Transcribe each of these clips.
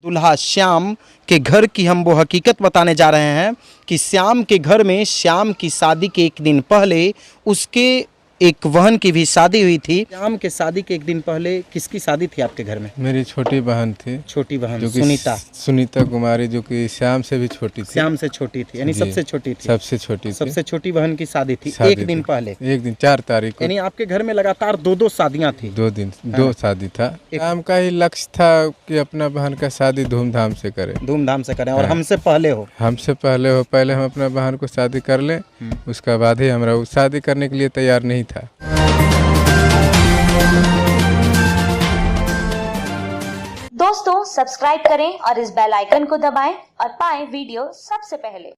दुल्हा श्याम के घर की हम वो हकीकत बताने जा रहे हैं कि श्याम के घर में श्याम की शादी के एक दिन पहले उसके एक बहन की भी शादी हुई थी। श्याम के शादी के एक दिन पहले किसकी शादी थी आपके घर में? मेरी छोटी बहन थी। छोटी बहन जो कि सुनीता कुमारी, जो कि श्याम से भी छोटी थी। श्याम से छोटी थी, यानी सबसे छोटी थी। सबसे छोटी बहन की शादी थी एक दिन पहले, एक दिन 4 तारीख को। यानी आपके घर में लगातार दो शादियां थी। 2 शादी था। श्याम का ही लक्ष्य था कि अपना बहन का शादी धूमधाम से करें और हमसे पहले हो। पहले हम अपना बहन को शादी कर ले, उसका बाद ही हमरा शादी करने के लिए तैयार नहीं था। दोस्तों सब्सक्राइब करें और इस बेल आइकन को दबाएं और पाएं वीडियो सबसे पहले।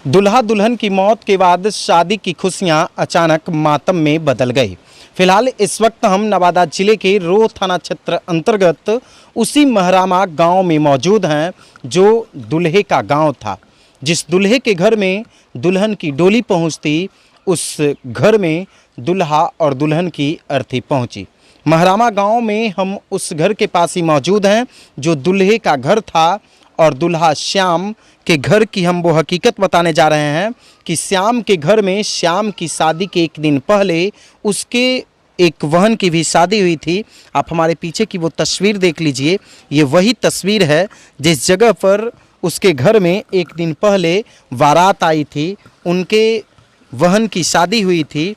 दुल्हा दुल्हन की मौत के बाद शादी की खुशियां अचानक मातम में बदल गई। फिलहाल इस वक्त हम नवादा जिले के रोह थाना क्षेत्र अंतर्गत उसी महरामा गांव में मौजूद हैं जो दुल्हे का गांव था। जिस दुल्हे के घर में दुल्हन की डोली पहुंचती, उस घर में दुल्हा और दुल्हन की अर्थी पहुंची। महरामा गांव में हम उस घर के पास ही मौजूद हैं जो दुल्हे का घर था और दुल्हा श्याम के घर की हम वो हकीकत बताने जा रहे हैं कि श्याम के घर में श्याम की शादी के एक दिन पहले उसके एक बहन की भी शादी हुई थी। आप हमारे पीछे की वो तस्वीर देख लीजिए, ये वही तस्वीर है जिस जगह पर उसके घर में एक दिन पहले बारात आई थी, उनके बहन की शादी हुई थी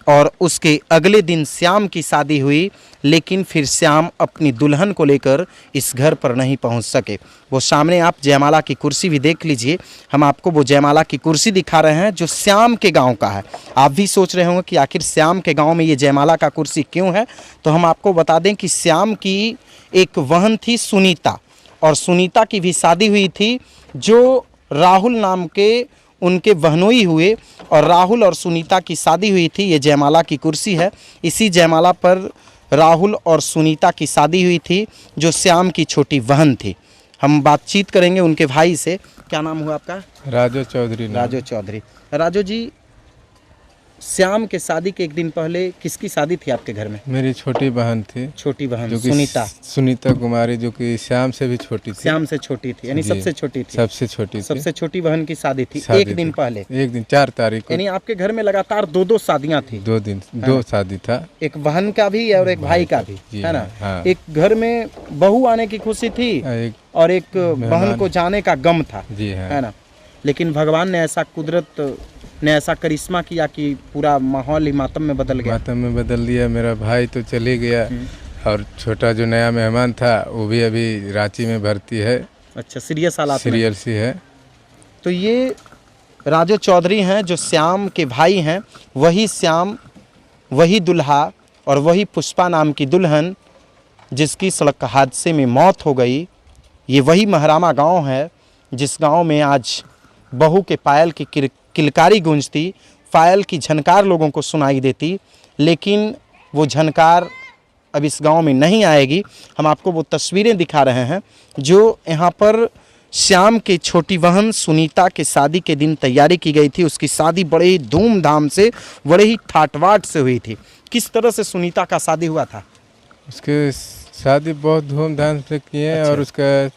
और उसके अगले दिन श्याम की शादी हुई। लेकिन फिर श्याम अपनी दुल्हन को लेकर इस घर पर नहीं पहुंच सके। वो सामने आप जयमाला की कुर्सी भी देख लीजिए, हम आपको वो जयमाला की कुर्सी दिखा रहे हैं जो श्याम के गांव का है। आप भी सोच रहे होंगे कि आखिर श्याम के गांव में ये जयमाला का कुर्सी क्यों है, तो हम आपको बता दें कि श्याम की एक बहन थी सुनीता, और सुनीता की भी शादी हुई थी जो राहुल नाम के उनके बहनोई हुए, और राहुल और सुनीता की शादी हुई थी। ये जयमाला की कुर्सी है, इसी जयमाला पर राहुल और सुनीता की शादी हुई थी जो श्याम की छोटी बहन थी। हम बातचीत करेंगे उनके भाई से। क्या नाम हुआ आपका? राजू चौधरी। राजू जी, श्याम के शादी के एक दिन पहले किसकी शादी थी आपके घर में? मेरी छोटी बहन थी। छोटी बहन जो कि सुनीता कुमारी, जो कि श्याम से भी छोटी थी। श्याम से छोटी थी, यानी सबसे छोटी थी। सबसे छोटी बहन की शादी थी एक दिन पहले, एक दिन 4 तारीख को। यानी आपके घर में लगातार 2 शादियां थी। 2 शादी था। एक बहन का भी और एक भाई का भी, है ना? हाँ। एक घर में बहू आने की खुशी थी और एक बहन को जाने का गम था, है ना? लेकिन भगवान ने ऐसा, कुदरत ने ऐसा करिश्मा किया कि पूरा माहौल ही मातम में बदल दिया। मेरा भाई तो चले गया और छोटा जो नया मेहमान था वो भी अभी रांची में भर्ती है। अच्छा, सीरियस हालात सीरियल सी है। तो ये राजू चौधरी हैं जो श्याम के भाई हैं, वही श्याम, वही दुल्हा और वही पुष्पा नाम की दुल्हन जिसकी सड़क हादसे में मौत हो गई। ये वही महरामा गांव है जिस गांव में आज बहू के पायल की किलकारी गूंजती, पायल की झनकार लोगों को सुनाई देती, लेकिन वो झनकार अब इस गांव में नहीं आएगी। हम आपको वो तस्वीरें दिखा रहे हैं जो यहाँ पर श्याम के छोटी बहन सुनीता के शादी के दिन तैयारी की गई थी। उसकी शादी बड़े ही धूमधाम से, बड़े ही ठाटबाट से हुई थी। किस तरह से सुनीता का शादी हुआ था? उसके शादी बहुत धूमधाम से किए। अच्छा। और उसका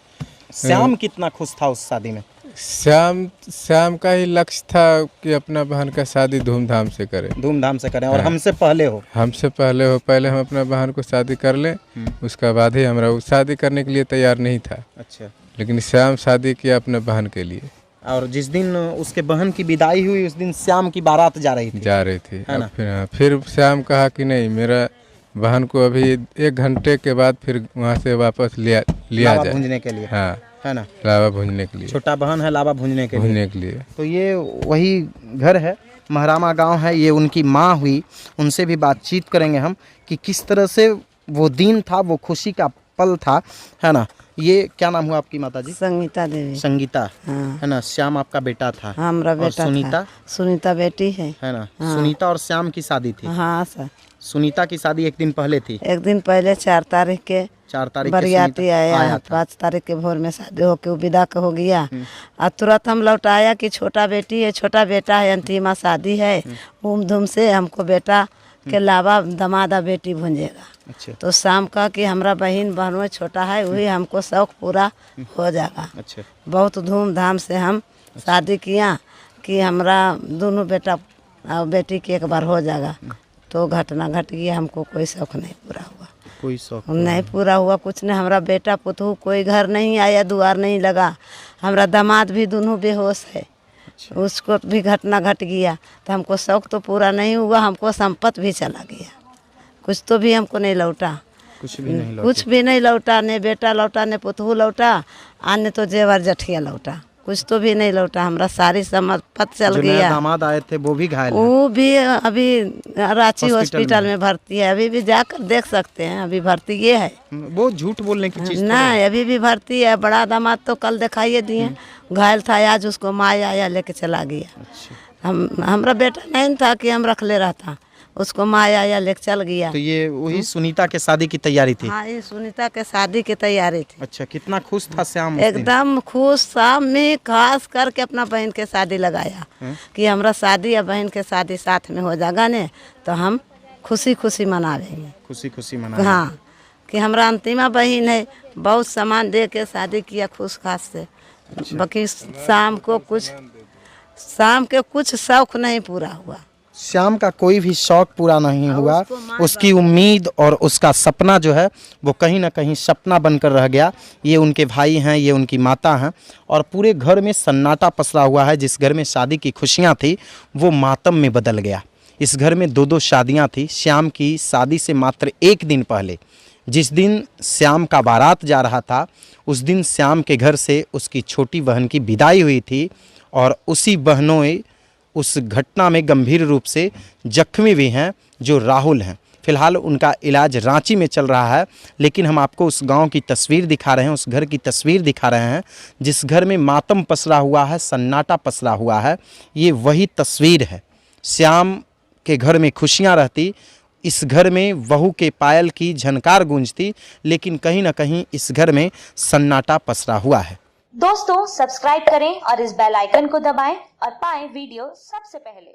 श्याम कितना खुश था उस शादी में? श्याम का ही लक्ष्य था कि अपना बहन का शादी धूमधाम से करें और हमसे पहले हो। पहले हम अपना बहन को शादी कर ले, उसका बाद ही हमरा शादी करने के लिए तैयार नहीं था। अच्छा। लेकिन श्याम शादी किया अपने बहन के लिए। और जिस दिन उसके बहन की विदाई हुई उस दिन श्याम की बारात जा रही थी, है ना? फिर श्याम कहा कि नहीं, मेरा बहन को अभी 1 घंटे के बाद फिर वहाँ से वापस लिया जाए भूंजने के लिए। हाँ, है ना? लावा भूंजने के लिए। छोटा बहन है लावा भूंजने के लिए। तो ये वही घर है, महरामा गांव है। ये उनकी माँ हुई, उनसे भी बातचीत करेंगे हम कि किस तरह से वो दिन था, वो खुशी का पल था, है ना? ये क्या नाम हुआ आपकी माता जी? संगीता देवी। संगीता, हाँ। है ना? श्याम आपका बेटा था? हाँ, मेरा बेटा सुनीता? सुनीता बेटी है ना? हाँ। सुनीता और श्याम की शादी थी? हाँ सर। सुनीता की शादी एक दिन पहले थी? एक दिन पहले 4 तारीख के बरियाती आया 5 तारीख के भोर में शादी होके वो विदा हो गया। और तुरंत हम लौट आया कि छोटा बेटी है, छोटा बेटा है, अंतिमा शादी है, धूम धूम से हमको बेटा के लावा दमादा बेटी भूंजेगा। अच्छा तो शाम का कि हमारा बहन में छोटा है वही हमको शौक पूरा हो जाएगा। अच्छा बहुत धूमधाम से हम शादी किया कि हमारा दोनों बेटा और बेटी की एक बार हो जाएगा। तो घटना घट गया, हमको कोई शौक नहीं पूरा हुआ, कोई शौक नहीं पूरा हुआ कुछ नहीं। हमारा बेटा पुतहू कोई घर नहीं आया, दुआर नहीं लगा। हमारा दामाद भी दोनों बेहोश है। उसको भी घटना घट गया। तो हमको शौक तो पूरा नहीं हुआ, हमको संपत्ति भी चला गया। कुछ तो भी हमको नहीं लौटा, कुछ भी नहीं कुछ भी नहीं लौटा। ने बेटा लौटा, ने पुतहू लौटा, आने तो जेवर जठिया लौटा, कुछ तो भी नहीं लौटा। हमारा सारी संपत्ति चल गया। दामाद आए थे वो भी घायल हैं। वो भी अभी रांची हॉस्पिटल में भर्ती है। अभी भी जाकर देख सकते हैं, अभी भर्ती ये है। वो झूठ बोलने की चीज नहीं, अभी भी भर्ती है। बड़ा दामाद तो कल दिखाइए दिए, घायल था, आज उसको माया आया लेके चला गया। हमारा बेटा नहीं था कि हम रख ले रहा था, उसको माया आया लेके चल गया। तो ये वही सुनीता के शादी की तैयारी थी। हाँ, ये सुनीता के शादी की तैयारी थी। अच्छा, कितना खुश था श्याम उस दिन? एकदम खुश। शाम में खास करके अपना बहन के शादी लगाया कि हमारा शादी या बहन के शादी साथ में हो जाएगा ने, तो हम खुशी खुशी मनावेंगे। खुशी खुशी मना। हाँ, कि हमारा अंतिमा बहन है, बहुत सामान दे के शादी किया खुश खास से। बाकी शाम के कुछ शौक नहीं पूरा हुआ। श्याम का कोई भी शौक पूरा नहीं हुआ। उसकी उम्मीद और उसका सपना जो है वो कहीं ना कहीं सपना बनकर रह गया। ये उनके भाई हैं, ये उनकी माता हैं, और पूरे घर में सन्नाटा पसरा हुआ है। जिस घर में शादी की खुशियां थी वो मातम में बदल गया। इस घर में दो शादियां थी। श्याम की शादी से मात्र एक दिन पहले, जिस दिन श्याम का बारात जा रहा था, उस दिन श्याम के घर से उसकी छोटी बहन की विदाई हुई थी, और उसी बहनों उस घटना में गंभीर रूप से जख्मी भी हैं, जो राहुल हैं। फिलहाल उनका इलाज रांची में चल रहा है। लेकिन हम आपको उस गांव की तस्वीर दिखा रहे हैं, उस घर की तस्वीर दिखा रहे हैं जिस घर में मातम पसरा हुआ है, सन्नाटा पसरा हुआ है। ये वही तस्वीर है। श्याम के घर में खुशियां रहती, इस घर में बहू के पायल की झनकार गूंजती, लेकिन कहीं ना कहीं इस घर में सन्नाटा पसरा हुआ है। दोस्तों सब्सक्राइब करें और इस बेल आइकन को दबाएं और पाएं वीडियो सबसे पहले।